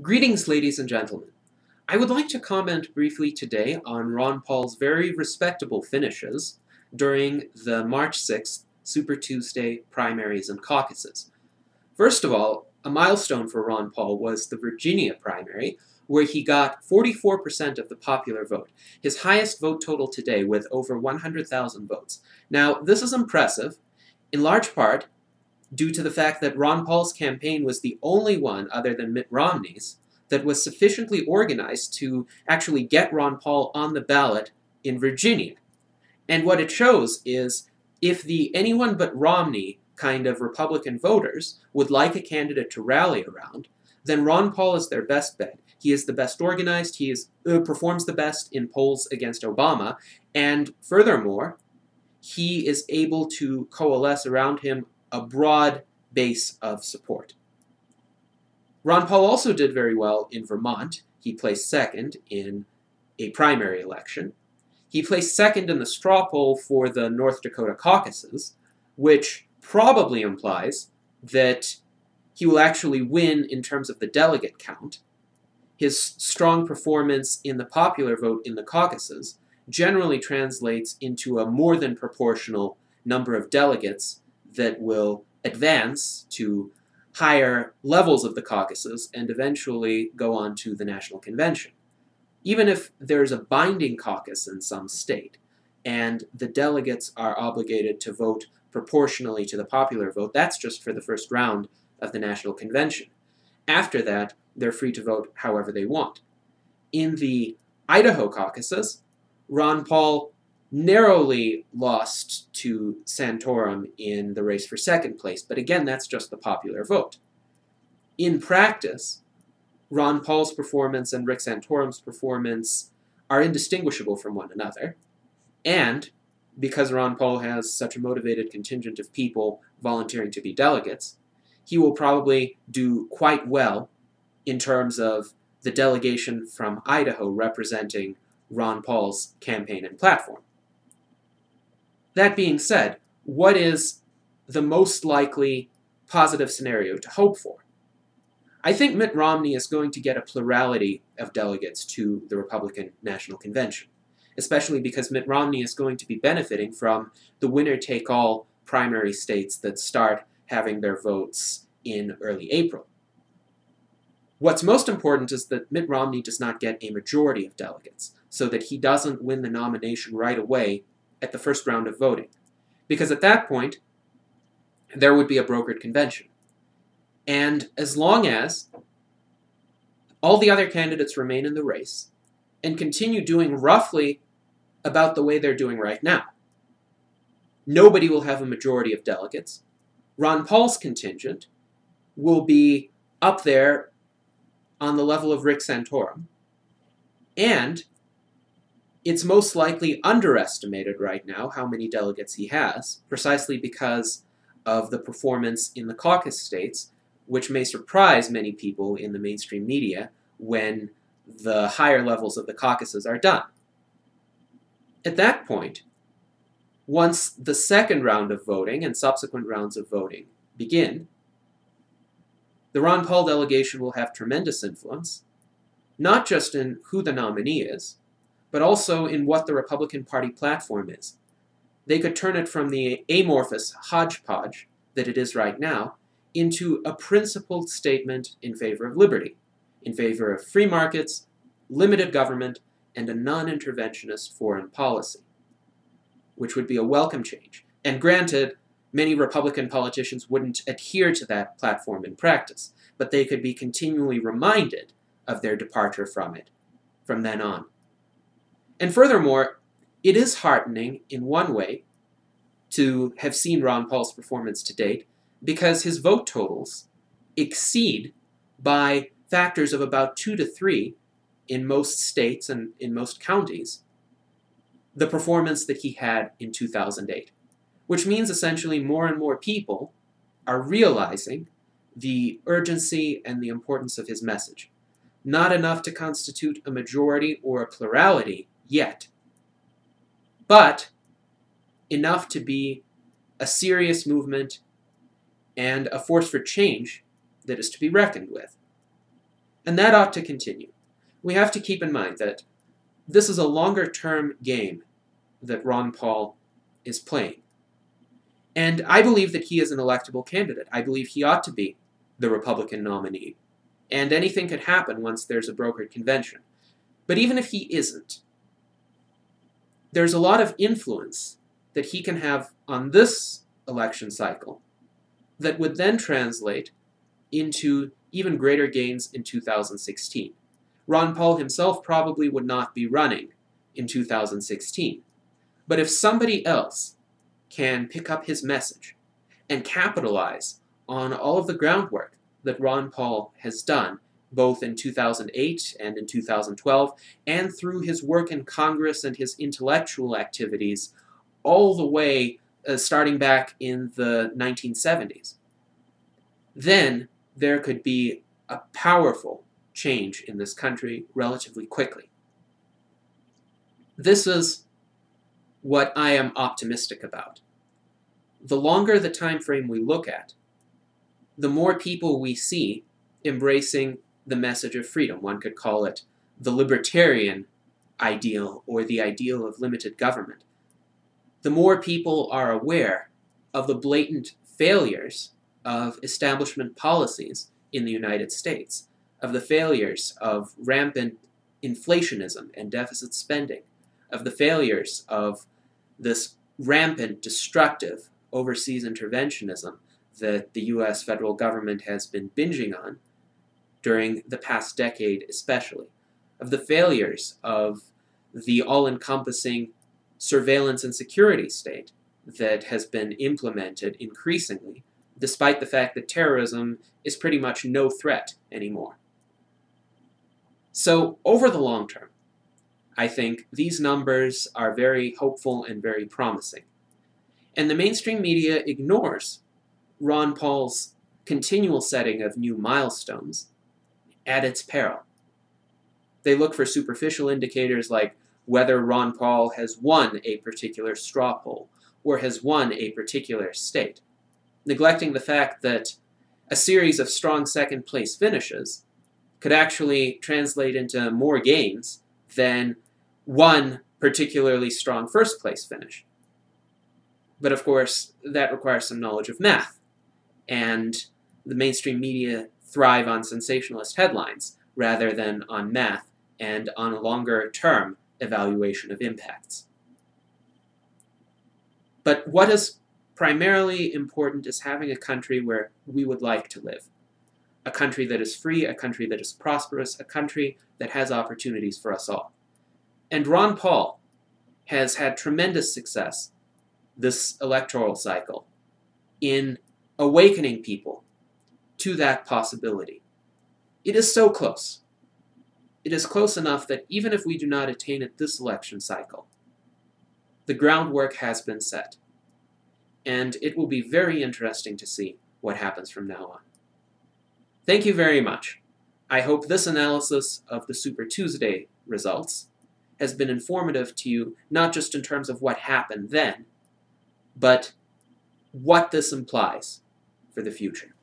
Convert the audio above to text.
Greetings, ladies and gentlemen. I would like to comment briefly today on Ron Paul's very respectable finishes during the March 6th Super Tuesday primaries and caucuses. First of all, a milestone for Ron Paul was the Virginia primary, where he got 44% of the popular vote, his highest vote total today with over 100,000 votes. Now, this is impressive, in large part due to the fact that Ron Paul's campaign was the only one, other than Mitt Romney's, that was sufficiently organized to actually get Ron Paul on the ballot in Virginia. And what it shows is if the anyone but Romney kind of Republican voters would like a candidate to rally around, then Ron Paul is their best bet. He is the best organized, performs the best in polls against Obama, and furthermore, he is able to coalesce around him a broad base of support. Ron Paul also did very well in Vermont. He placed second in a primary election. He placed second in the straw poll for the North Dakota caucuses, which probably implies that he will actually win in terms of the delegate count. His strong performance in the popular vote in the caucuses generally translates into a more than proportional number of delegates that will advance to higher levels of the caucuses and eventually go on to the National Convention. Even if there's a binding caucus in some state and the delegates are obligated to vote proportionally to the popular vote, that's just for the first round of the National Convention. After that, they're free to vote however they want. In the Idaho caucuses, Ron Paul narrowly lost to Santorum in the race for second place, but again, that's just the popular vote. In practice, Ron Paul's performance and Rick Santorum's performance are indistinguishable from one another, and because Ron Paul has such a motivated contingent of people volunteering to be delegates, he will probably do quite well in terms of the delegation from Idaho representing Ron Paul's campaign and platform. That being said, what is the most likely positive scenario to hope for? I think Mitt Romney is going to get a plurality of delegates to the Republican National Convention, especially because Mitt Romney is going to be benefiting from the winner-take-all primary states that start having their votes in early April. What's most important is that Mitt Romney does not get a majority of delegates, so that he doesn't win the nomination right away at the first round of voting, because at that point, there would be a brokered convention. And as long as all the other candidates remain in the race and continue doing roughly about the way they're doing right now, nobody will have a majority of delegates. Ron Paul's contingent will be up there on the level of Rick Santorum, and it's most likely underestimated right now how many delegates he has, precisely because of the performance in the caucus states, which may surprise many people in the mainstream media when the higher levels of the caucuses are done. At that point, once the second round of voting and subsequent rounds of voting begin, the Ron Paul delegation will have tremendous influence, not just in who the nominee is, but also in what the Republican Party platform is. They could turn it from the amorphous hodgepodge that it is right now into a principled statement in favor of liberty, in favor of free markets, limited government, and a non-interventionist foreign policy, which would be a welcome change. And granted, many Republican politicians wouldn't adhere to that platform in practice, but they could be continually reminded of their departure from it from then on. And furthermore, it is heartening in one way to have seen Ron Paul's performance to date because his vote totals exceed by factors of about 2 to 3 in most states and in most counties the performance that he had in 2008, which means essentially more and more people are realizing the urgency and the importance of his message. Not enough to constitute a majority or a plurality yet, but enough to be a serious movement and a force for change that is to be reckoned with. And that ought to continue. We have to keep in mind that this is a longer-term game that Ron Paul is playing. And I believe that he is an electable candidate. I believe he ought to be the Republican nominee. And anything could happen once there's a brokered convention. But even if he isn't, there's a lot of influence that he can have on this election cycle that would then translate into even greater gains in 2016. Ron Paul himself probably would not be running in 2016. But if somebody else can pick up his message and capitalize on all of the groundwork that Ron Paul has done, both in 2008 and in 2012, and through his work in Congress and his intellectual activities, all the way starting back in the 1970s, then there could be a powerful change in this country relatively quickly. This is what I am optimistic about. The longer the time frame we look at, the more people we see embracing the message of freedom. One could call it the libertarian ideal or the ideal of limited government. The more people are aware of the blatant failures of establishment policies in the United States, of the failures of rampant inflationism and deficit spending, of the failures of this rampant, destructive overseas interventionism that the U.S. federal government has been binging on during the past decade especially, of the failures of the all-encompassing surveillance and security state that has been implemented increasingly, despite the fact that terrorism is pretty much no threat anymore. So, over the long term, I think these numbers are very hopeful and very promising. And the mainstream media ignores Ron Paul's continual setting of new milestones at its peril. They look for superficial indicators like whether Ron Paul has won a particular straw poll or has won a particular state, neglecting the fact that a series of strong second-place finishes could actually translate into more gains than one particularly strong first-place finish. But of course, that requires some knowledge of math, and the mainstream media thrive on sensationalist headlines rather than on math and on a longer-term evaluation of impacts. But what is primarily important is having a country where we would like to live. A country that is free, a country that is prosperous, a country that has opportunities for us all. And Ron Paul has had tremendous success this electoral cycle in awakening people to that possibility. It is so close. It is close enough that even if we do not attain it this election cycle, the groundwork has been set. And it will be very interesting to see what happens from now on. Thank you very much. I hope this analysis of the Super Tuesday results has been informative to you, not just in terms of what happened then, but what this implies for the future.